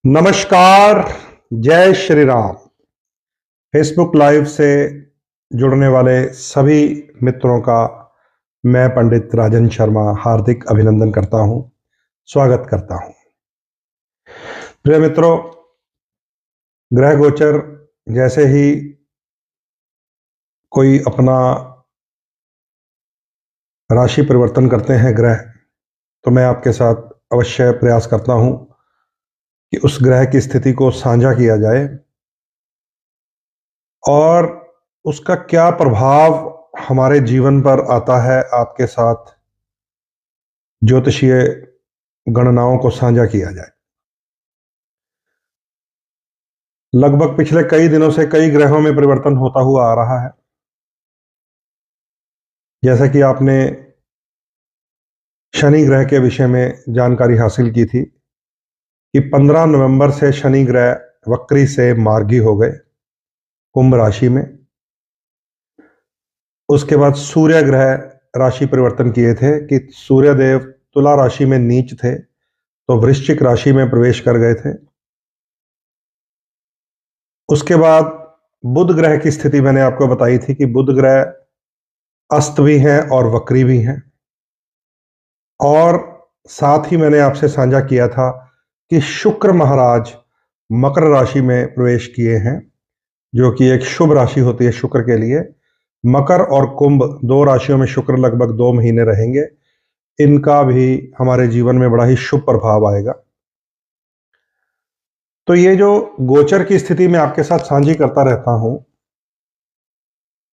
नमस्कार। जय Shri Ram. Facebook live से जुड़ने वाले सभी मित्रों का मैं पंडित राजन शर्मा हार्दिक अभिनंदन करता हूं, स्वागत करता हूं। प्रिय मित्रों, ग्रह गोचर जैसे ही कोई अपना राशि परिवर्तन करते हैं ग्रह, तो मैं आपके साथ अवश्य प्रयास करता हूं कि उस ग्रह की स्थिति को साझा किया जाए और उसका क्या प्रभाव हमारे जीवन पर आता है, आपके साथ ज्योतिषीय गणनाओं को साझा किया जाए। लगभग पिछले कई दिनों से कई ग्रहों में परिवर्तन होता हुआ आ रहा है। जैसा कि आपने शनि ग्रह के विषय में जानकारी हासिल की थी कि 15 नवंबर से शनि ग्रह वक्री से मार्गी हो गए कुंभ राशि में। उसके बाद सूर्य ग्रह राशि परिवर्तन किए थे कि सूर्य देव तुला राशि में नीच थे तो वृश्चिक राशि में प्रवेश कर गए थे। उसके बाद बुध ग्रह की स्थिति मैंने आपको बताई थी कि बुध ग्रह अस्त भी हैं और वक्री भी हैं। और साथ ही मैंने आपसे साझा किया था कि शुक्र महाराज मकर राशि में प्रवेश किए हैं, जो कि एक शुभ राशि होती है शुक्र के लिए। मकर और कुंभ दो राशियों में शुक्र लगभग 2 महीने रहेंगे। इनका भी हमारे जीवन में बड़ा ही शुभ प्रभाव आएगा। तो ये जो गोचर की स्थिति मैं आपके साथ साझी करता रहता हूं,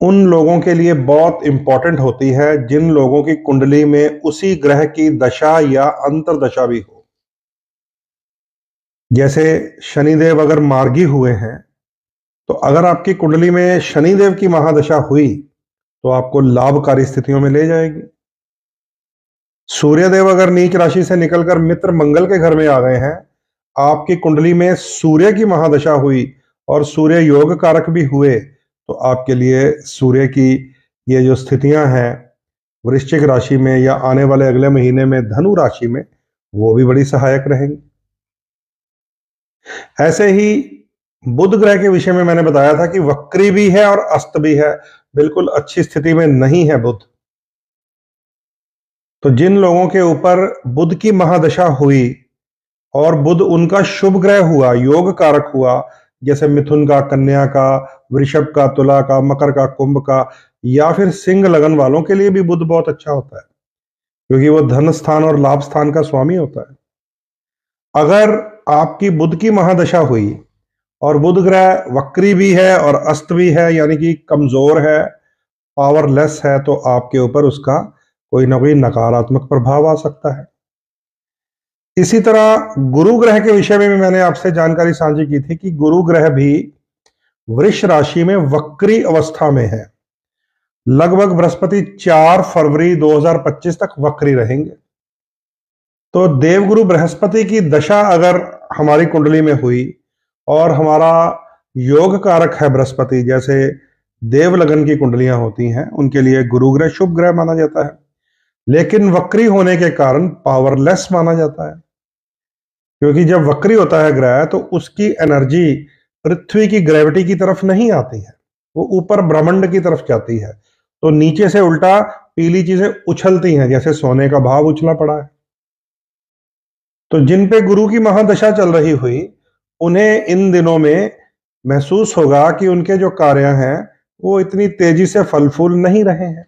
उन लोगों के लिए बहुत इंपॉर्टेंट होती है जिन लोगों की कुंडली में उसी ग्रह की दशा या अंतर्दशा भी हो। जैसे शनिदेव अगर मार्गी हुए हैं, तो अगर आपकी कुंडली में शनिदेव की महादशा हुई तो आपको लाभकारी स्थितियों में ले जाएगी। सूर्यदेव अगर नीच राशि से निकलकर मित्र मंगल के घर में आ गए हैं, आपकी कुंडली में सूर्य की महादशा हुई और सूर्य योग कारक भी हुए, तो आपके लिए सूर्य की ये जो स्थितियां हैं वृश्चिक राशि में या आने वाले अगले महीने में धनु राशि में, वो भी बड़ी सहायक रहेंगी। ऐसे ही बुध ग्रह के विषय में मैंने बताया था कि वक्री भी है और अस्त भी है, बिल्कुल अच्छी स्थिति में नहीं है बुध। तो जिन लोगों के ऊपर बुध की महादशा हुई और बुध उनका शुभ ग्रह हुआ, योग कारक हुआ, जैसे मिथुन का, कन्या का, वृषभ का, तुला का, मकर का, कुंभ का, या फिर सिंह लगन वालों के लिए भी बुध बहुत अच्छा होता है, क्योंकि वो धन स्थान और लाभ स्थान का स्वामी होता है। अगर आपकी बुध की महादशा हुई और बुध ग्रह वक्री भी है और अस्त भी है, यानी कि कमजोर है, पावरलेस है, तो आपके ऊपर उसका कोई ना कोई नकारात्मक प्रभाव आ सकता है। इसी तरह गुरु ग्रह के विषय में भी मैंने आपसे जानकारी साझी की थी कि गुरु ग्रह भी वृष राशि में वक्री अवस्था में है। लगभग बृहस्पति 4 फरवरी 2025 तक वक्री रहेंगे। तो देवगुरु बृहस्पति की दशा अगर हमारी कुंडली में हुई और हमारा योग कारक है बृहस्पति, जैसे देव लगन की कुंडलियां होती हैं, उनके लिए गुरु ग्रह शुभ ग्रह माना जाता है, लेकिन वक्री होने के कारण पावरलेस माना जाता है। क्योंकि जब वक्री होता है ग्रह तो उसकी एनर्जी पृथ्वी की ग्रेविटी की तरफ नहीं आती है, वो ऊपर ब्रह्मांड की तरफ जाती है। तो नीचे से उल्टा पीली चीजें उछलती हैं, जैसे सोने का भाव उछला पड़ा है। तो जिन पे गुरु की महादशा चल रही हुई, उन्हें इन दिनों में महसूस होगा कि उनके जो कार्य हैं वो इतनी तेजी से फल फूल नहीं रहे हैं।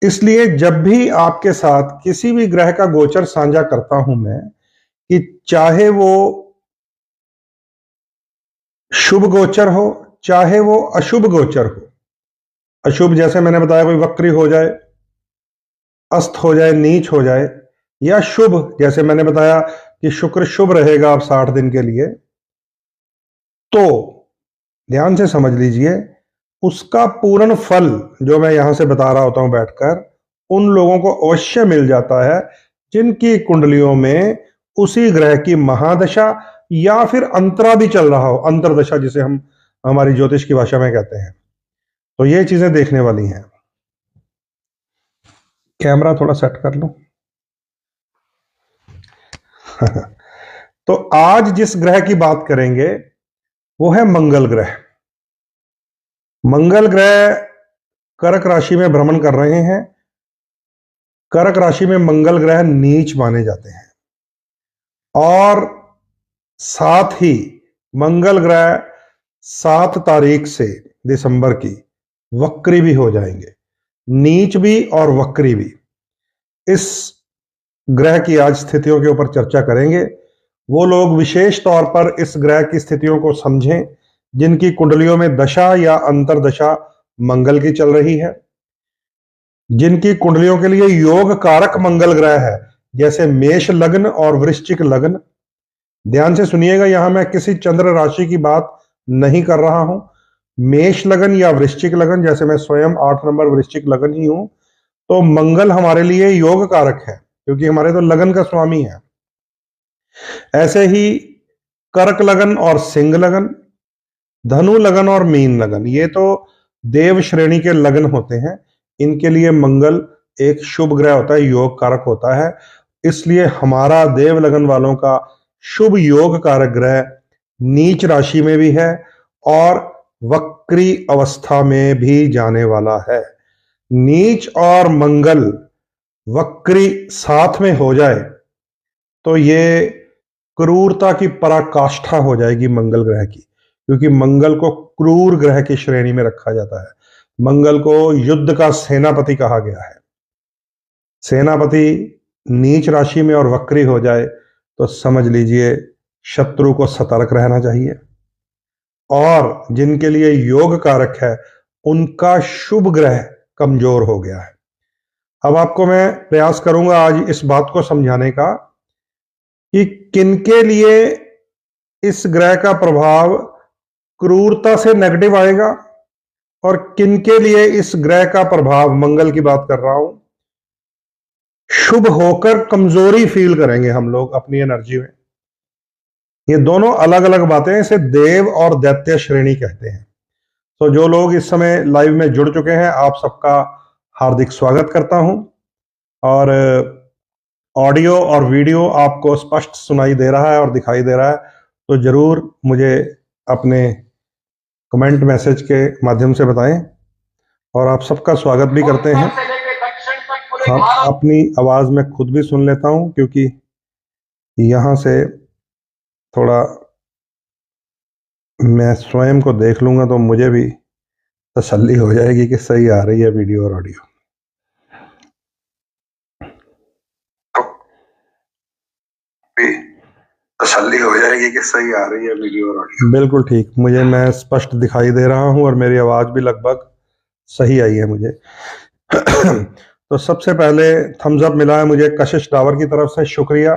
इसलिए जब भी आपके साथ किसी भी ग्रह का गोचर साझा करता हूं मैं, कि चाहे वो शुभ गोचर हो चाहे वो अशुभ गोचर हो, अशुभ जैसे मैंने बताया कोई वक्री हो जाए, अस्त हो जाए, नीच हो जाए, या शुभ जैसे मैंने बताया कि शुक्र शुभ रहेगा अब 60 दिन के लिए, तो ध्यान से समझ लीजिए उसका पूर्ण फल जो मैं यहां से बता रहा होता हूं बैठकर, उन लोगों को अवश्य मिल जाता है जिनकी कुंडलियों में उसी ग्रह की महादशा या फिर अंतरा भी चल रहा हो, अंतरदशा जिसे हम हमारी ज्योतिष की भाषा में कहते हैं। तो ये चीजें देखने वाली हैं। कैमरा थोड़ा सेट कर लो। तो आज जिस ग्रह की बात करेंगे वो है मंगल ग्रह। मंगल ग्रह कर्क राशि में भ्रमण कर रहे हैं। कर्क राशि में मंगल ग्रह नीच माने जाते हैं और साथ ही मंगल ग्रह 7 तारीख से दिसंबर की वक्री भी हो जाएंगे, नीच भी और वक्री भी। इस ग्रह की आज स्थितियों के ऊपर चर्चा करेंगे। वो लोग विशेष तौर पर इस ग्रह की स्थितियों को समझें जिनकी कुंडलियों में दशा या अंतरदशा मंगल की चल रही है, जिनकी कुंडलियों के लिए योग कारक मंगल ग्रह है, जैसे मेष लग्न और वृश्चिक लग्न। ध्यान से सुनिएगा, यहां मैं किसी चंद्र राशि की बात नहीं कर रहा हूं। मेष लगन या वृश्चिक लगन, जैसे मैं स्वयं 8 नंबर वृश्चिक लगन ही हूं, तो मंगल हमारे लिए योग कारक है क्योंकि हमारे तो लगन का स्वामी है। ऐसे ही कर्क लगन और सिंह लगन, धनु लगन और मीन लगन, ये तो देव श्रेणी के लगन होते हैं। इनके लिए मंगल एक शुभ ग्रह होता है, योग कारक होता है। इसलिए हमारा देव लगन वालों का शुभ योग कारक ग्रह नीच राशि में भी है और वक्री अवस्था में भी जाने वाला है। नीच और मंगल वक्री साथ में हो जाए तो ये क्रूरता की पराकाष्ठा हो जाएगी मंगल ग्रह की, क्योंकि मंगल को क्रूर ग्रह की श्रेणी में रखा जाता है। मंगल को युद्ध का सेनापति कहा गया है। सेनापति नीच राशि में और वक्री हो जाए तो समझ लीजिए शत्रु को सतर्क रहना चाहिए। और जिनके लिए योग कारक है उनका शुभ ग्रह कमजोर हो गया है। अब आपको मैं प्रयास करूंगा आज इस बात को समझाने का कि किनके लिए इस ग्रह का प्रभाव क्रूरता से नेगेटिव आएगा और किनके लिए इस ग्रह का प्रभाव, मंगल की बात कर रहा हूं, शुभ होकर कमजोरी फील करेंगे हम लोग अपनी एनर्जी में। ये दोनों अलग अलग बातें, इसे देव और दैत्य श्रेणी कहते हैं। तो जो लोग इस समय लाइव में जुड़ चुके हैं, आप सबका हार्दिक स्वागत करता हूं। और ऑडियो और वीडियो आपको स्पष्ट सुनाई दे रहा है और दिखाई दे रहा है तो जरूर मुझे अपने कमेंट मैसेज के माध्यम से बताएं। और आप सबका स्वागत भी करते हैं। हम अपनी आवाज में खुद भी सुन लेता हूं क्योंकि यहां से थोड़ा मैं स्वयं को देख लूंगा तो मुझे भी तसल्ली हो जाएगी कि सही आ रही है वीडियो और ऑडियो। तसल्ली हो जाएगी कि सही आ रही है वीडियो और ऑडियो। बिल्कुल ठीक, मुझे मैं स्पष्ट दिखाई दे रहा हूं और मेरी आवाज भी लगभग सही आई है मुझे। तो सबसे पहले थम्स अप मिला है मुझे कशिश डावर की तरफ से, शुक्रिया।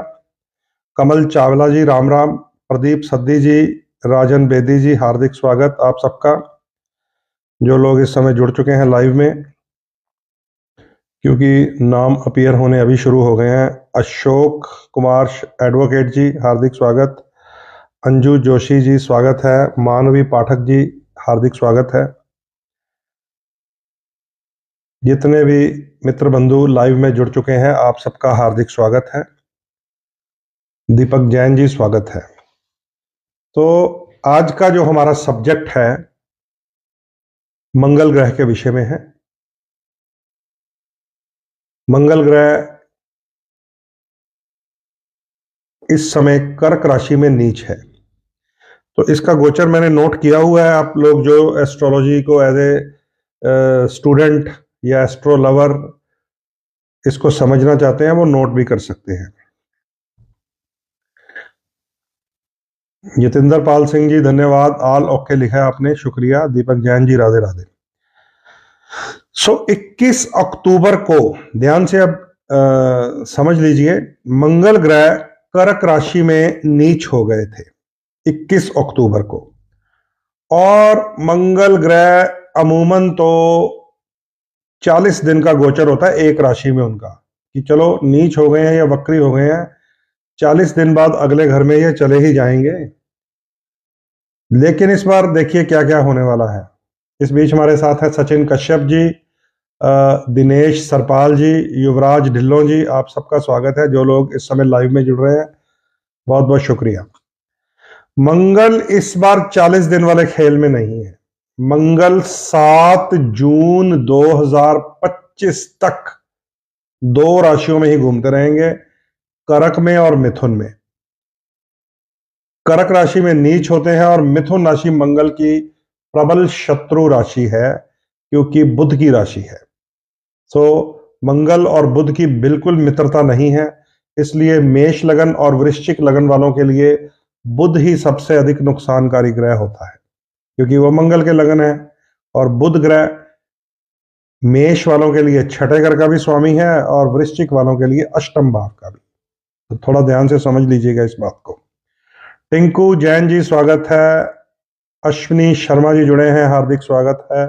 कमल चावला जी राम राम, प्रदीप सद्दी जी, राजन बेदी जी, हार्दिक स्वागत आप सबका। जो लोग इस समय जुड़ चुके हैं लाइव में, क्योंकि नाम अपीयर होने अभी शुरू हो गए हैं। अशोक कुमार एडवोकेट जी, हार्दिक स्वागत। अंजू जोशी जी स्वागत है। मानवी पाठक जी, हार्दिक स्वागत है। जितने भी मित्र बंधु लाइव में जुड़ चुके हैं आप सबका हार्दिक स्वागत है। दीपक जैन जी स्वागत है। तो आज का जो हमारा सब्जेक्ट है मंगल ग्रह के विषय में है। मंगल ग्रह इस समय कर्क राशि में नीच है, तो इसका गोचर मैंने नोट किया हुआ है। आप लोग जो एस्ट्रोलॉजी को एज ए स्टूडेंट या एस्ट्रो लवर इसको समझना चाहते हैं वो नोट भी कर सकते हैं। जितेंद्र पाल सिंह जी धन्यवाद, ऑल ओके लिखा है आपने, शुक्रिया। दीपक जैन जी राधे राधे। 21 अक्टूबर को ध्यान से अब समझ लीजिए, मंगल ग्रह कर्क राशि में नीच हो गए थे 21 अक्टूबर को। और मंगल ग्रह अमूमन तो 40 दिन का गोचर होता है एक राशि में उनका, कि चलो नीच हो गए हैं या वक्री हो गए हैं, 40 दिन बाद अगले घर में ये चले ही जाएंगे। लेकिन इस बार देखिए क्या क्या होने वाला है। इस बीच हमारे साथ है सचिन कश्यप जी, दिनेश सरपाल जी, युवराज ढिल्लों जी, आप सबका स्वागत है। जो लोग इस समय लाइव में जुड़ रहे हैं बहुत बहुत शुक्रिया। मंगल इस बार 40 दिन वाले खेल में नहीं है। मंगल 7 जून 2025 तक 2 राशियों में ही घूमते रहेंगे, कर्क में और मिथुन में। कर्क राशि में नीच होते हैं और मिथुन राशि मंगल की प्रबल शत्रु राशि है, क्योंकि बुध की राशि है। सो मंगल और बुध की बिल्कुल मित्रता नहीं है, इसलिए मेष लगन और वृश्चिक लगन वालों के लिए बुध ही सबसे अधिक नुकसानकारी ग्रह होता है, क्योंकि वो मंगल के लगन है। और बुध ग्रह मेष वालों के लिए छठे घर का भी स्वामी है और वृश्चिक वालों के लिए अष्टम भाव का भी। तो थोड़ा ध्यान से समझ लीजिएगा इस बात को। टिंकू जैन जी स्वागत है। अश्विनी शर्मा जी जुड़े हैं, हार्दिक स्वागत है।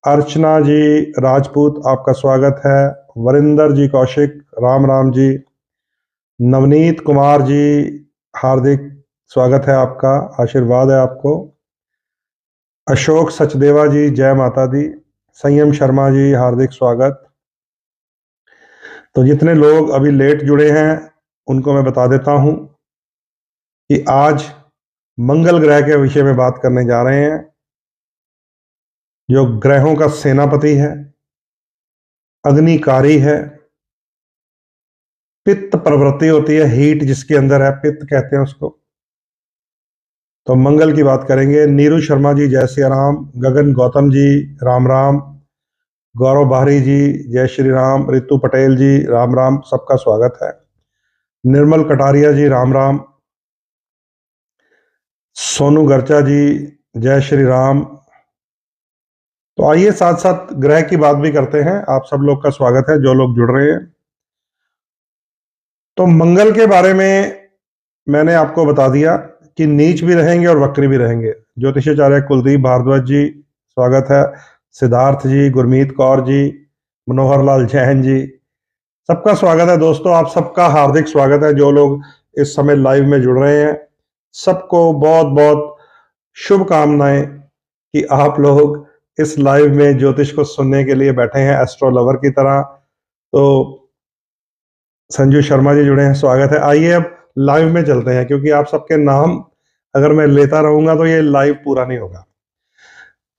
अर्चना जी राजपूत आपका स्वागत है। वरिंदर जी कौशिक राम राम जी। नवनीत कुमार जी हार्दिक स्वागत है आपका, आशीर्वाद है आपको। अशोक सचदेवा जी जय माता दी। संयम शर्मा जी हार्दिक स्वागत। तो जितने लोग अभी लेट जुड़े हैं उनको मैं बता देता हूं कि आज मंगल ग्रह के विषय में बात करने जा रहे हैं, जो ग्रहों का सेनापति है, अग्निकारी है, पित्त प्रवृत्ति होती है, हीट जिसके अंदर है, पित्त कहते हैं उसको। तो मंगल की बात करेंगे। नीरू शर्मा जी जय सिया राम। गगन गौतम जी राम राम। गौरव बाहरी जी जय श्री राम। रितु पटेल जी राम राम, सबका स्वागत है। निर्मल कटारिया जी राम राम। सोनू गर्चा जी जय श्री राम। तो आइए साथ साथ ग्रह की बात भी करते हैं। आप सब लोग का स्वागत है जो लोग जुड़ रहे हैं। तो मंगल के बारे में मैंने आपको बता दिया कि नीच भी रहेंगे और वक्री भी रहेंगे। ज्योतिषाचार्य कुलदीप भारद्वाज जी स्वागत है। सिद्धार्थ जी, गुरमीत कौर जी, मनोहर लाल जैन जी, सबका स्वागत है। दोस्तों आप सबका हार्दिक स्वागत है जो लोग इस समय लाइव में जुड़ रहे हैं। सबको बहुत बहुत शुभकामनाएं कि आप लोग इस लाइव में ज्योतिष को सुनने के लिए बैठे हैं एस्ट्रो लवर की तरह। तो संजू शर्मा जी जुड़े हैं, स्वागत है। आइए अब लाइव में चलते हैं, क्योंकि आप सबके नाम अगर मैं लेता रहूंगा तो ये लाइव पूरा नहीं होगा।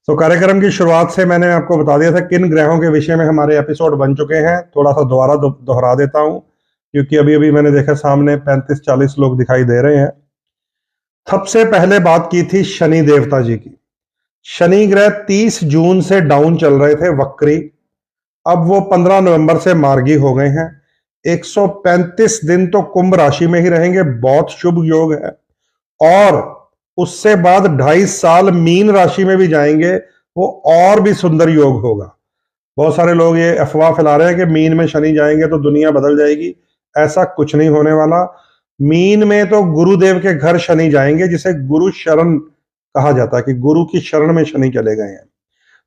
तो कार्यक्रम की शुरुआत से मैंने आपको बता दिया था किन ग्रहों के विषय में हमारे एपिसोड बन चुके हैं। थोड़ा सा दोबारा दोहरा देता हूं, क्योंकि अभी अभी मैंने देखा सामने 35-40 लोग दिखाई दे रहे हैं। सबसे पहले बात की थी शनि देवता जी की। शनि ग्रह 30 जून से डाउन चल रहे थे, वक्री। अब वो 15 नवंबर से मार्गी हो गए हैं। 135 दिन तो कुंभ राशि में ही रहेंगे, बहुत शुभ योग है। और उससे बाद 2.5 साल मीन राशि में भी जाएंगे, वो और भी सुंदर योग होगा। बहुत सारे लोग ये अफवाह फैला रहे हैं कि मीन में शनि जाएंगे तो दुनिया बदल जाएगी। ऐसा कुछ नहीं होने वाला। मीन में तो गुरुदेव के घर शनि जाएंगे, जिसे गुरु शरण कहा जाता है, कि गुरु की शरण में शनि चले गए हैं।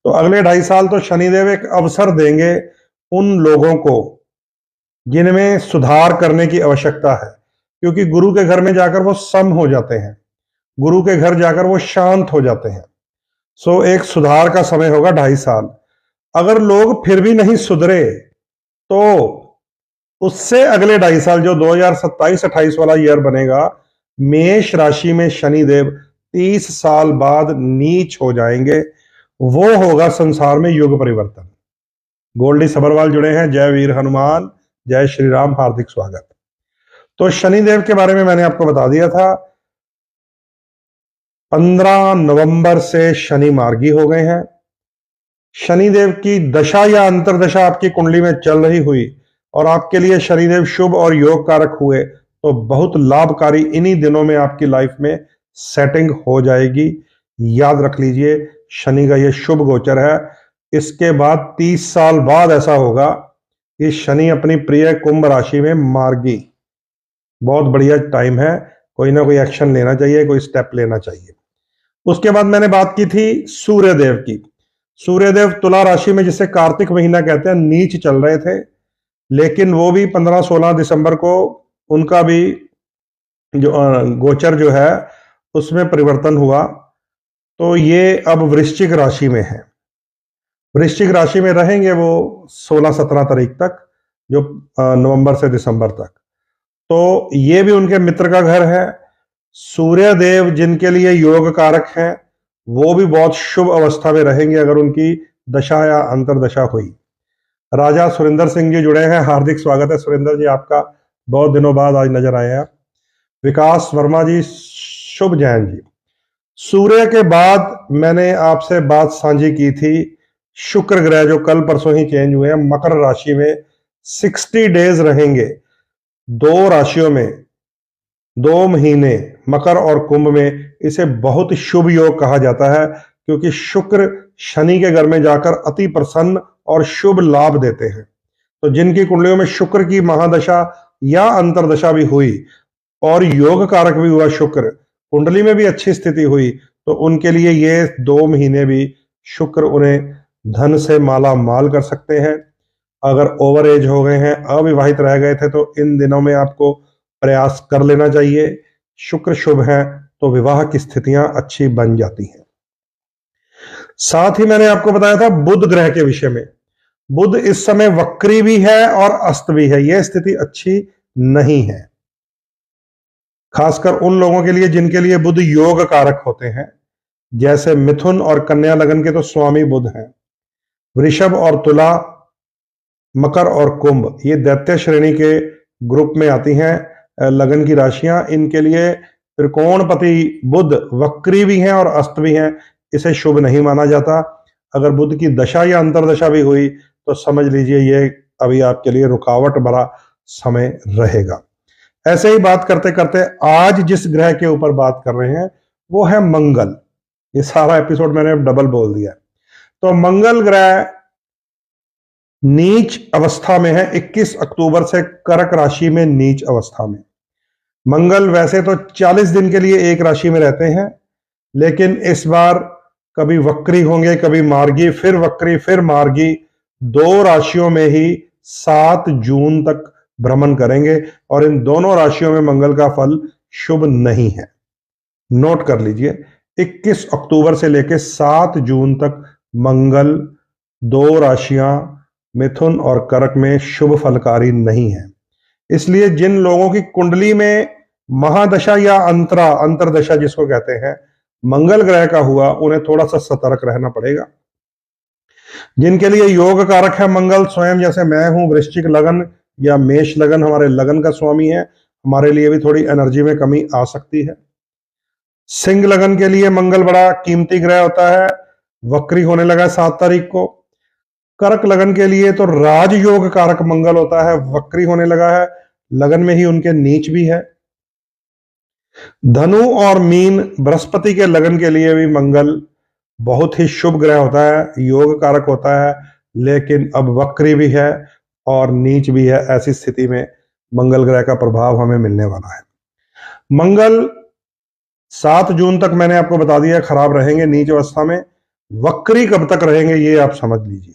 तो अगले 2.5 साल तो शनिदेव एक अवसर देंगे उन लोगों को जिनमें सुधार करने की आवश्यकता है, क्योंकि गुरु के घर में जाकर वो सम हो जाते हैं, गुरु के घर जाकर वो शांत हो जाते हैं। सो एक सुधार का समय होगा 2.5 साल। अगर लोग फिर भी नहीं सुधरे तो उससे अगले 2.5 साल जो 2027-28 वाला ईयर बनेगा, मेष राशि में शनिदेव 30 साल बाद नीच हो जाएंगे। वो होगा संसार में युग परिवर्तन। गोल्डी सबरवाल जुड़े हैं, जय वीर हनुमान, जय श्री राम, हार्दिक स्वागत। तो शनिदेव के बारे में मैंने आपको बता दिया था। 15 नवंबर से शनि मार्गी हो गए हैं। शनिदेव की दशा या अंतरदशा आपकी कुंडली में चल रही हुई और आपके लिए शनिदेव शुभ और योग कारक हुए तो बहुत लाभकारी इन्हीं दिनों में आपकी लाइफ में सेटिंग हो जाएगी। याद रख लीजिए, शनि का ये शुभ गोचर है। इसके बाद 30 साल बाद ऐसा होगा कि शनि अपनी प्रिय कुंभ राशि में मार्गी। बहुत बढ़िया टाइम है, कोई ना कोई एक्शन लेना चाहिए, कोई स्टेप लेना चाहिए। उसके बाद मैंने बात की थी सूर्यदेव की। सूर्यदेव तुला राशि में, जिसे कार्तिक महीना कहते हैं, नीच चल रहे थे, लेकिन वो भी 15-16 दिसंबर को उनका भी जो गोचर जो है उसमें परिवर्तन हुआ। तो ये अब वृश्चिक राशि में है। वृश्चिक राशि में रहेंगे वो 16-17 तारीख तक, जो नवंबर से दिसंबर तक। तो ये भी उनके मित्र का घर है। सूर्य देव जिनके लिए योग कारक हैं, वो भी बहुत शुभ अवस्था में रहेंगे अगर उनकी दशा या अंतरदशा हुई। राजा सुरेंद्र सिंह जी जुड़े हैं, हार्दिक स्वागत है सुरेंद्र जी आपका, बहुत दिनों बाद आज नजर आए हैं। विकास वर्मा जी, शुभ जैन जी। सूर्य के बाद मैंने आपसे बात साझी की थी, शुक्र ग्रह जो कल परसों ही चेंज हुए हैं, मकर राशि में 60 डेज रहेंगे। दो राशियों में 2 महीने, मकर और कुंभ में, इसे बहुत शुभ योग कहा जाता है क्योंकि शुक्र शनि के घर में जाकर अति प्रसन्न और शुभ लाभ देते हैं। तो जिनकी कुंडलियों में शुक्र की महादशा या अंतरदशा भी हुई और योग कारक भी हुआ शुक्र, कुंडली में भी अच्छी स्थिति हुई, तो उनके लिए ये 2 महीने भी शुक्र उन्हें धन से माला माल कर सकते हैं। अगर ओवर एज हो गए हैं, अविवाहित रह गए थे, तो इन दिनों में आपको प्रयास कर लेना चाहिए। शुक्र शुभ है तो विवाह की स्थितियां अच्छी बन जाती हैं। साथ ही मैंने आपको बताया था बुध ग्रह के विषय में। बुध इस समय वक्री भी है और अस्त भी है, यह स्थिति अच्छी नहीं है, खासकर उन लोगों के लिए जिनके लिए बुध योग कारक होते हैं, जैसे मिथुन और कन्या लगन के तो स्वामी बुध हैं। वृषभ और तुला, मकर और कुंभ, ये दैत्य श्रेणी के ग्रुप में आती हैं लगन की राशियां। इनके लिए त्रिकोणपति बुध वक्री भी हैं और अस्त भी हैं, इसे शुभ नहीं माना जाता। अगर बुध की दशा या अंतरदशा भी हुई तो समझ लीजिए ये अभी आपके लिए रुकावट भरा समय रहेगा। ऐसे ही बात करते करते आज जिस ग्रह के ऊपर बात कर रहे हैं वो है मंगल। ये सारा एपिसोड मैंने डबल बोल दिया। तो मंगल ग्रह नीच अवस्था में है, 21 अक्टूबर से कर्क राशि में नीच अवस्था में। मंगल वैसे तो 40 दिन के लिए एक राशि में रहते हैं, लेकिन इस बार कभी वक्री होंगे, कभी मार्गी, फिर वक्री, फिर मार्गी, 2 राशियों में ही 7 जून तक भ्रमण करेंगे और इन दोनों राशियों में मंगल का फल शुभ नहीं है। नोट कर लीजिए, 21 अक्टूबर से लेकर 7 जून तक मंगल 2 राशियां मिथुन और कर्क में शुभ फलकारी नहीं है। इसलिए जिन लोगों की कुंडली में महादशा या अंतरदशा जिसको कहते हैं मंगल ग्रह का हुआ, उन्हें थोड़ा सा सतर्क रहना पड़ेगा। जिनके लिए योग कारक है मंगल स्वयं, जैसे मैं हूं वृश्चिक लगन या मेष लगन, हमारे लगन का स्वामी है, हमारे लिए भी थोड़ी एनर्जी में कमी आ सकती है। सिंह लगन के लिए मंगल बड़ा कीमती ग्रह होता है, वक्री होने लगा 7 तारीख को। कर्क लगन के लिए तो राजयोग कारक मंगल होता है, वक्री होने लगा है, लगन में ही उनके नीच भी है। धनु और मीन बृहस्पति के लगन के लिए भी मंगल बहुत ही शुभ ग्रह होता है, योग कारक होता है, लेकिन अब वक्री भी है और नीच भी है। ऐसी स्थिति में मंगल ग्रह का प्रभाव हमें मिलने वाला है। मंगल 7 जून तक मैंने आपको बता दिया खराब रहेंगे नीच अवस्था में। वक्री कब तक रहेंगे ये आप समझ लीजिए।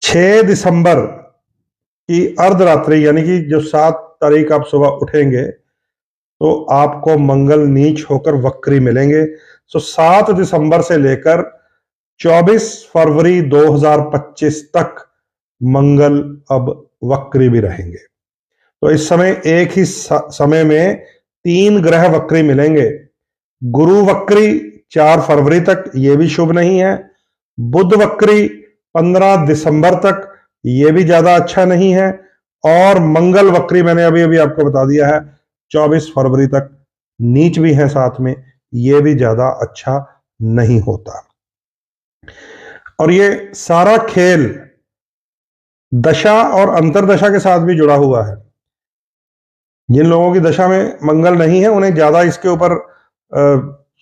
6 दिसंबर की अर्धरात्रि यानी कि जो 7 तारीख आप सुबह उठेंगे तो आपको मंगल नीच होकर वक्री मिलेंगे। तो 7 दिसंबर से लेकर 24 फरवरी 2025 तक मंगल अब वक्री भी रहेंगे। तो इस समय एक ही समय में 3 ग्रह वक्री मिलेंगे। गुरु वक्री 4 फरवरी तक, ये भी शुभ नहीं है। बुध वक्री 15 दिसंबर तक, ये भी ज्यादा अच्छा नहीं है। और मंगल वक्री मैंने अभी अभी आपको बता दिया है 24 फरवरी तक, नीच भी है साथ में, ये भी ज्यादा अच्छा नहीं होता। और ये सारा खेल दशा और अंतरदशा के साथ भी जुड़ा हुआ है। जिन लोगों की दशा में मंगल नहीं है उन्हें ज्यादा इसके ऊपर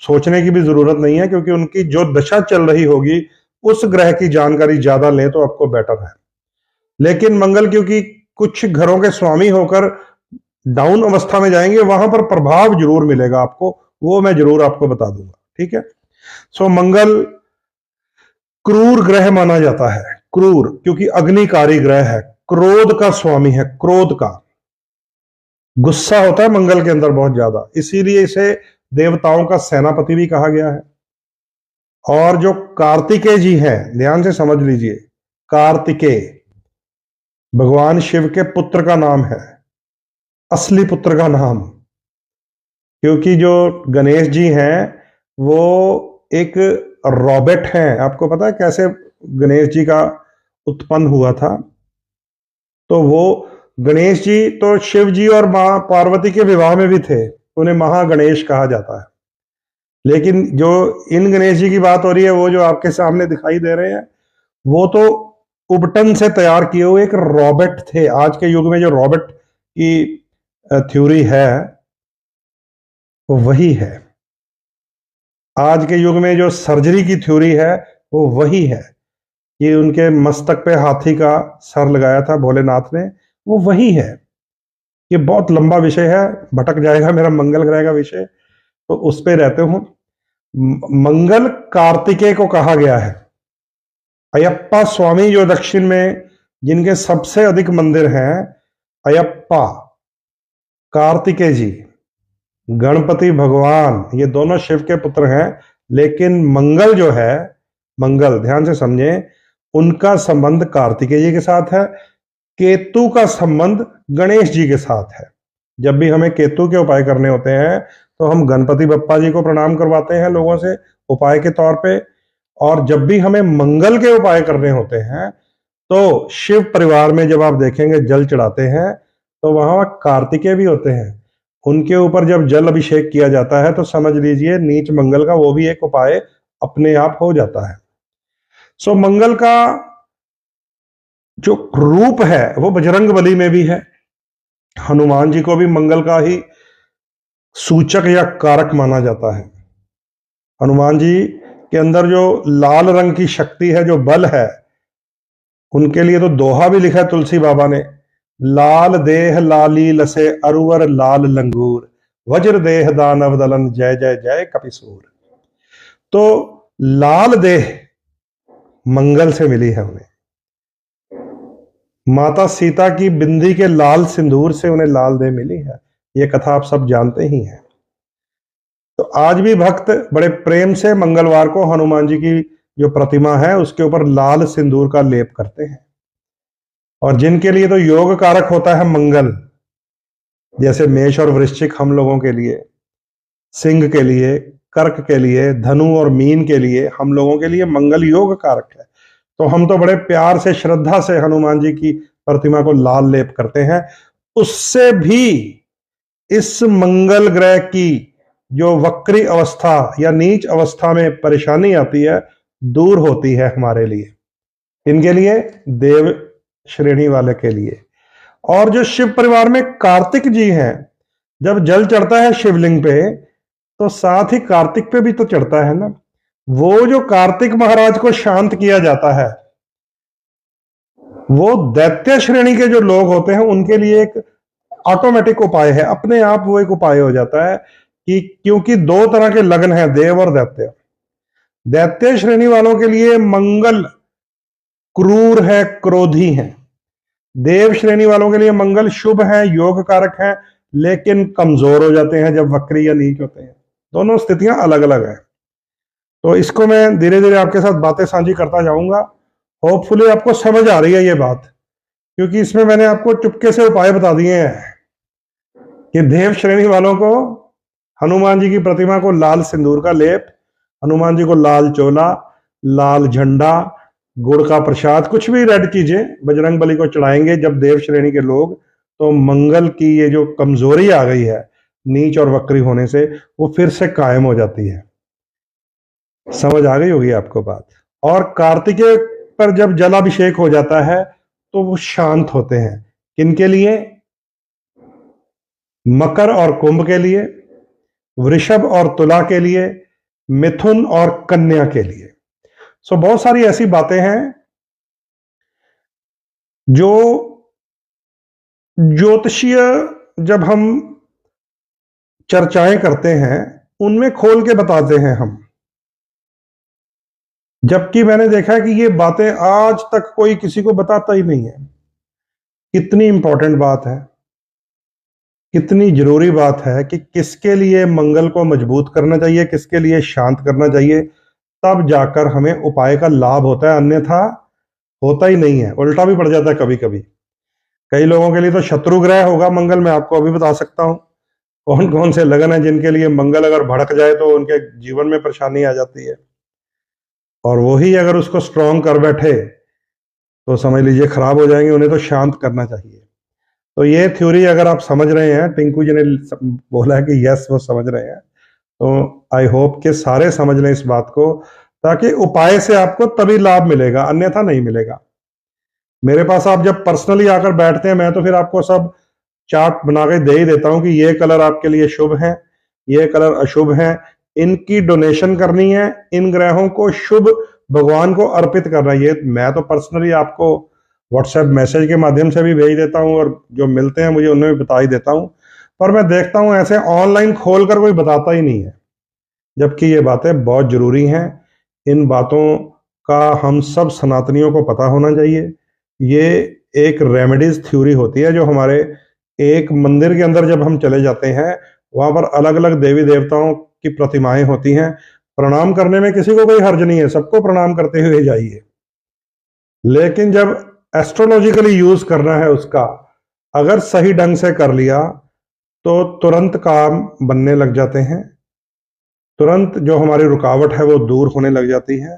सोचने की भी जरूरत नहीं है, क्योंकि उनकी जो दशा चल रही होगी उस ग्रह की जानकारी ज्यादा लें तो आपको बेटर है। लेकिन मंगल क्योंकि कुछ घरों के स्वामी होकर डाउन अवस्था में जाएंगे, वहां पर प्रभाव जरूर मिलेगा आपको, वो मैं जरूर आपको बता दूंगा। ठीक है। सो मंगल क्रूर ग्रह माना जाता है। क्रूर क्योंकि अग्निकारी ग्रह है, क्रोध का स्वामी है, क्रोध का गुस्सा होता है मंगल के अंदर बहुत ज्यादा, इसीलिए इसे देवताओं का सेनापति भी कहा गया है। और जो कार्तिकेय जी हैं, ध्यान से समझ लीजिए, कार्तिकेय भगवान शिव के पुत्र का नाम है। असली पुत्र का नाम, क्योंकि जो गणेश जी हैं वो एक रॉबर्ट हैं। आपको पता है कैसे गणेश जी का उत्पन्न हुआ था? तो वो गणेश जी तो शिव जी और मां पार्वती के विवाह में भी थे, उन्हें महागणेश कहा जाता है। लेकिन जो इन गणेश जी की बात हो रही है, वो जो आपके सामने दिखाई दे रहे हैं, वो तो उबटन से तैयार किए हुए एक रॉबर्ट थे। आज के युग में जो रॉबर्ट की थ्योरी है वो वही है। आज के युग में जो सर्जरी की थ्योरी है वो वही है। ये उनके मस्तक पे हाथी का सर लगाया था भोलेनाथ ने, वो वही है। ये बहुत लंबा विषय है, भटक जाएगा मेरा मंगल ग्रह का विषय, तो उस पे रहते हूं। मंगल कार्तिकेय को कहा गया है। अयप्पा स्वामी जो दक्षिण में जिनके सबसे अधिक मंदिर हैं, अयप्पा, कार्तिकेय जी, गणपति भगवान, ये दोनों शिव के पुत्र हैं। लेकिन मंगल जो है, मंगल ध्यान से समझें, उनका संबंध कार्तिकेय जी के साथ है। केतु का संबंध गणेश जी के साथ है। जब भी हमें केतु के उपाय करने होते हैं तो हम गणपति बप्पा जी को प्रणाम करवाते हैं लोगों से उपाय के तौर पे। और जब भी हमें मंगल के उपाय करने होते हैं तो शिव परिवार में जब आप देखेंगे जल चढ़ाते हैं तो वहां कार्तिकेय भी होते हैं। उनके ऊपर जब जल अभिषेक किया जाता है तो समझ लीजिए नीच मंगल का वो भी एक उपाय अपने आप हो जाता है। सो मंगल का जो रूप है वो बजरंग बली में भी है। हनुमान जी को भी मंगल का ही सूचक या कारक माना जाता है। हनुमान जी के अंदर जो लाल रंग की शक्ति है, जो बल है, उनके लिए तो दोहा भी लिखा है तुलसी बाबा ने, लाल देह लाली लसे अरुवर लाल लंगूर, वज्र देह दानव दलन जय जय जय कपिसूर। तो लाल देह मंगल से मिली है उन्हें। माता सीता की बिंदी के लाल सिंदूर से उन्हें लाल देह मिली है। ये कथा आप सब जानते ही हैं। तो आज भी भक्त बड़े प्रेम से मंगलवार को हनुमान जी की जो प्रतिमा है उसके ऊपर लाल सिंदूर का लेप करते हैं। और जिनके लिए तो योग कारक होता है मंगल, जैसे मेष और वृश्चिक हम लोगों के लिए, सिंह के लिए, कर्क के लिए, धनु और मीन के लिए, हम लोगों के लिए मंगल योग कारक है। तो हम तो बड़े प्यार से श्रद्धा से हनुमान जी की प्रतिमा को लाल लेप करते हैं। उससे भी इस मंगल ग्रह की जो वक्री अवस्था या नीच अवस्था में परेशानी आती है दूर होती है हमारे लिए। इनके लिए देव श्रेणी वाले के लिए। और जो शिव परिवार में कार्तिक जी हैं, जब जल चढ़ता है शिवलिंग पे तो साथ ही कार्तिक पे भी तो चढ़ता है ना। वो जो कार्तिक महाराज को शांत किया जाता है, वो दैत्य श्रेणी के जो लोग होते हैं उनके लिए एक ऑटोमेटिक उपाय है, अपने आप वो एक उपाय हो जाता है कि क्योंकि दो तरह के लग्न हैं, देव और दैत्य। दैत्य श्रेणी वालों के लिए मंगल क्रूर है, क्रोधी है। देव श्रेणी वालों के लिए मंगल शुभ है, योग कारक है, लेकिन कमजोर हो जाते हैं जब वक्री या नीच होते हैं। दोनों स्थितियां अलग अलग है। तो इसको मैं धीरे धीरे आपके साथ बातें साझी करता जाऊंगा। होपफुली आपको समझ आ रही है ये बात, क्योंकि इसमें मैंने आपको चुपके से उपाय बता दिए हैं कि देव श्रेणी वालों को हनुमान जी की प्रतिमा को लाल सिंदूर का लेप, हनुमान जी को लाल चोला, लाल झंडा, गुड़ का प्रसाद, कुछ भी रेड चीजें बजरंग बली को चढ़ाएंगे जब देव श्रेणी के लोग, तो मंगल की ये जो कमजोरी आ गई है नीच और वक्री होने से, वो फिर से कायम हो जाती है। समझ आ गई होगी आपको बात। और कार्तिकेय पर जब जलाभिषेक हो जाता है तो वो शांत होते हैं। किनके लिए? मकर और कुंभ के लिए, वृषभ और तुला के लिए, मिथुन और कन्या के लिए। सो बहुत सारी ऐसी बातें हैं जो ज्योतिषीय जब हम चर्चाएं करते हैं उनमें खोल के बताते हैं हम। जबकि मैंने देखा कि ये बातें आज तक कोई किसी को बताता ही नहीं है। कितनी इंपॉर्टेंट बात है, कितनी जरूरी बात है कि किसके लिए मंगल को मजबूत करना चाहिए, किसके लिए शांत करना चाहिए, तब जाकर हमें उपाय का लाभ होता है। अन्यथा होता ही नहीं है, उल्टा भी पड़ जाता है कभी कभी। कई लोगों के लिए तो शत्रु ग्रह होगा मंगल, मैं आपको अभी बता सकता हूं कौन कौन से लगन है जिनके लिए मंगल अगर भड़क जाए तो उनके जीवन में परेशानी आ जाती है, और वही अगर उसको स्ट्रांग कर बैठे तो समझ लीजिए खराब हो जाएंगे। उन्हें तो शांत करना चाहिए। तो ये थ्योरी अगर आप समझ रहे हैं, टिंकू जी ने बोला है कि यस वो समझ रहे हैं, तो आई होप कि सारे समझ लें इस बात को, ताकि उपाय से आपको तभी लाभ मिलेगा, अन्यथा नहीं मिलेगा। मेरे पास आप जब पर्सनली आकर बैठते हैं, मैं तो फिर आपको सब चार्ट बना के दे ही देता हूं कि ये कलर आपके लिए शुभ है, ये कलर अशुभ है, इनकी डोनेशन करनी है, इन ग्रहों को शुभ भगवान को अर्पित करना है। ये मैं तो पर्सनली आपको व्हाट्सएप मैसेज के माध्यम से भी भेज देता हूं, और जो मिलते हैं मुझे उन्हें भी बता ही देता हूं। पर मैं देखता हूं ऐसे ऑनलाइन खोलकर कोई बताता ही नहीं है, जबकि ये बातें बहुत जरूरी हैं। इन बातों का हम सब सनातनियों को पता होना चाहिए। ये एक रेमेडीज थ्योरी होती है, जो हमारे एक मंदिर के अंदर जब हम चले जाते हैं, वहां पर अलग अलग देवी देवताओं की प्रतिमाएं होती हैं। प्रणाम करने में किसी को कोई हर्ज नहीं है, सबको प्रणाम करते हुए जाइए। लेकिन जब एस्ट्रोलॉजिकली यूज करना है उसका, अगर सही ढंग से कर लिया तो तुरंत काम बनने लग जाते हैं, तुरंत जो हमारी रुकावट है वो दूर होने लग जाती है।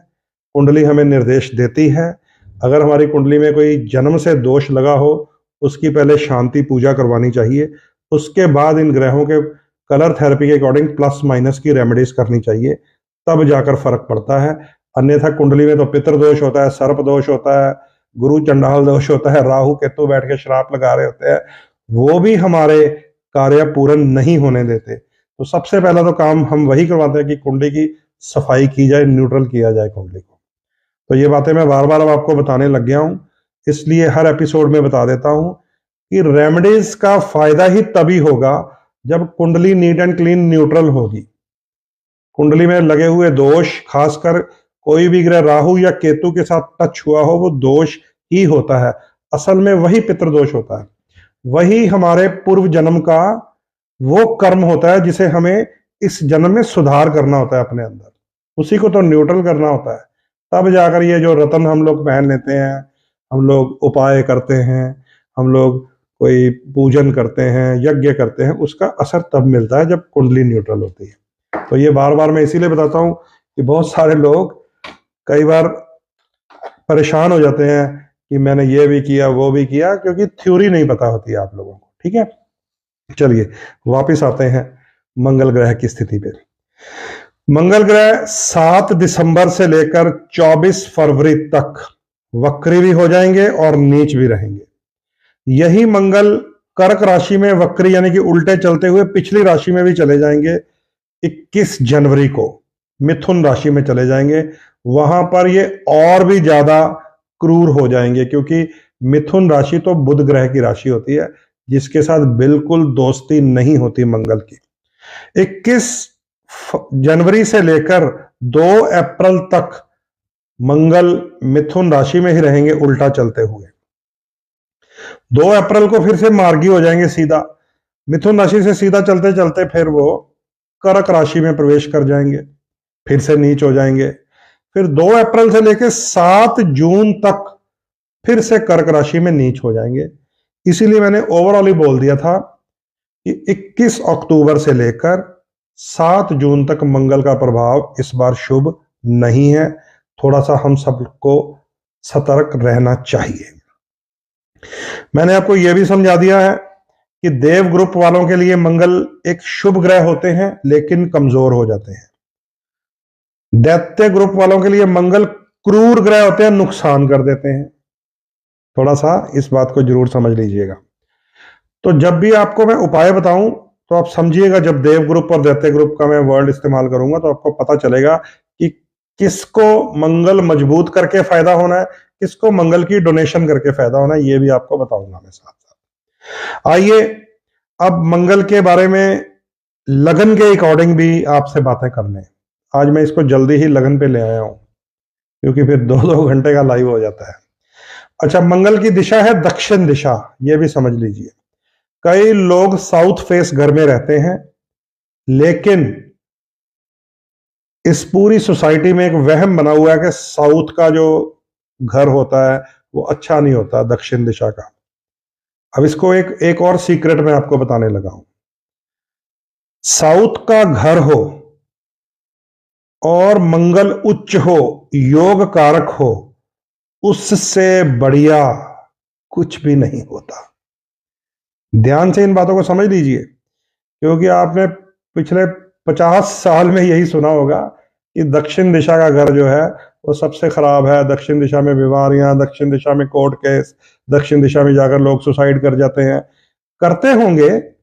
कुंडली हमें निर्देश देती है। अगर हमारी कुंडली में कोई जन्म से दोष लगा हो, उसकी पहले शांति पूजा करवानी चाहिए। उसके बाद इन ग्रहों के कलर थेरेपी के अकॉर्डिंग प्लस माइनस की रेमेडीज करनी चाहिए, तब जाकर फर्क पड़ता है। अन्यथा कुंडली में तो पितृदोष होता है, सर्प दोष होता है, गुरु चंडाल दोष होता है, राहु केतु बैठ के श्राप लगा रहे होते हैं, वो भी हमारे कार्य पूर्ण नहीं होने देते। तो सबसे पहला तो काम हम वही करवाते हैं कि कुंडली की सफाई की जाए, न्यूट्रल किया जाए कुंडली को। तो ये बातें मैं बार बार अब आपको बताने लग गया हूं, इसलिए हर एपिसोड में बता देता हूं कि रेमेडीज का फायदा ही तभी होगा जब कुंडली नीट एंड क्लीन न्यूट्रल होगी। कुंडली में लगे हुए दोष, खासकर कोई भी ग्रह राहु या केतु के साथ टच हुआ हो, वो दोष ही होता है। असल में वही पितृदोष होता है, वही हमारे पूर्व जन्म का वो कर्म होता है जिसे हमें इस जन्म में सुधार करना होता है अपने अंदर, उसी को तो न्यूट्रल करना होता है। तब जाकर ये जो रतन हम लोग पहन लेते हैं, हम लोग उपाय करते हैं, हम लोग कोई पूजन करते हैं, यज्ञ करते हैं, उसका असर तब मिलता है जब कुंडली न्यूट्रल होती है। तो ये बार बार मैं इसीलिए बताता हूं कि बहुत सारे लोग कई बार परेशान हो जाते हैं कि मैंने ये भी किया वो भी किया, क्योंकि थ्योरी नहीं पता होती है आप लोगों को। ठीक है, चलिए वापस आते हैं मंगल ग्रह की स्थिति पे। मंगल ग्रह 7 दिसंबर से लेकर 24 फरवरी तक वक्री भी हो जाएंगे और नीच भी रहेंगे। यही मंगल कर्क राशि में वक्री यानी कि उल्टे चलते हुए पिछली राशि में भी चले जाएंगे। 21 जनवरी को मिथुन राशि में चले जाएंगे। वहां पर ये और भी ज्यादा क्रूर हो जाएंगे, क्योंकि मिथुन राशि तो बुध ग्रह की राशि होती है, जिसके साथ बिल्कुल दोस्ती नहीं होती मंगल की। 21 जनवरी से लेकर 2 अप्रैल तक मंगल मिथुन राशि में ही रहेंगे उल्टा चलते हुए। 2 अप्रैल को फिर से मार्गी हो जाएंगे सीधा, मिथुन राशि से सीधा चलते चलते फिर वो कर्क राशि में प्रवेश कर जाएंगे, फिर से नीच हो जाएंगे। फिर 2 अप्रैल से लेकर 7 जून तक फिर से कर्क राशि में नीच हो जाएंगे। इसीलिए मैंने ओवरऑल ही बोल दिया था कि 21 अक्टूबर से लेकर 7 जून तक मंगल का प्रभाव इस बार शुभ नहीं है। थोड़ा सा हम सबको सतर्क रहना चाहिए। मैंने आपको यह भी समझा दिया है कि देव ग्रुप वालों के लिए मंगल एक शुभ ग्रह होते हैं, लेकिन कमजोर हो जाते हैं। दैत्य ग्रुप वालों के लिए मंगल क्रूर ग्रह होते हैं, नुकसान कर देते हैं। थोड़ा सा इस बात को जरूर समझ लीजिएगा। तो जब भी आपको मैं उपाय बताऊं तो आप समझिएगा, जब देव ग्रुप और दैत्य ग्रुप का मैं वर्ड इस्तेमाल करूंगा तो आपको पता चलेगा कि किसको मंगल मजबूत करके फायदा होना है, किसको मंगल की डोनेशन करके फायदा होना है, ये भी आपको बताऊंगा मैं साथ साथ। आइए अब मंगल के बारे में लगन के अकॉर्डिंग भी आपसे बातें कर लें। आज मैं इसको जल्दी ही लगन पे ले आया हूं, क्योंकि फिर 2-2 घंटे का लाइव हो जाता है। अच्छा, मंगल की दिशा है दक्षिण दिशा, ये भी समझ लीजिए। कई लोग साउथ फेस घर में रहते हैं, लेकिन इस पूरी सोसाइटी में एक वहम बना हुआ है कि साउथ का जो घर होता है वो अच्छा नहीं होता, दक्षिण दिशा का। अब इसको एक और सीक्रेट मैं आपको बताने लगा हूं। साउथ का घर हो और मंगल उच्च हो, योग कारक हो, उससे बढ़िया कुछ भी नहीं होता। ध्यान से इन बातों को समझ लीजिए, क्योंकि आपने पिछले 50 साल में यही सुना होगा कि दक्षिण दिशा का घर जो है वो सबसे खराब है, दक्षिण दिशा में बीमारियां, दक्षिण दिशा में कोर्ट केस, दक्षिण दिशा में जाकर लोग सुसाइड कर जाते हैं। करते होंगे,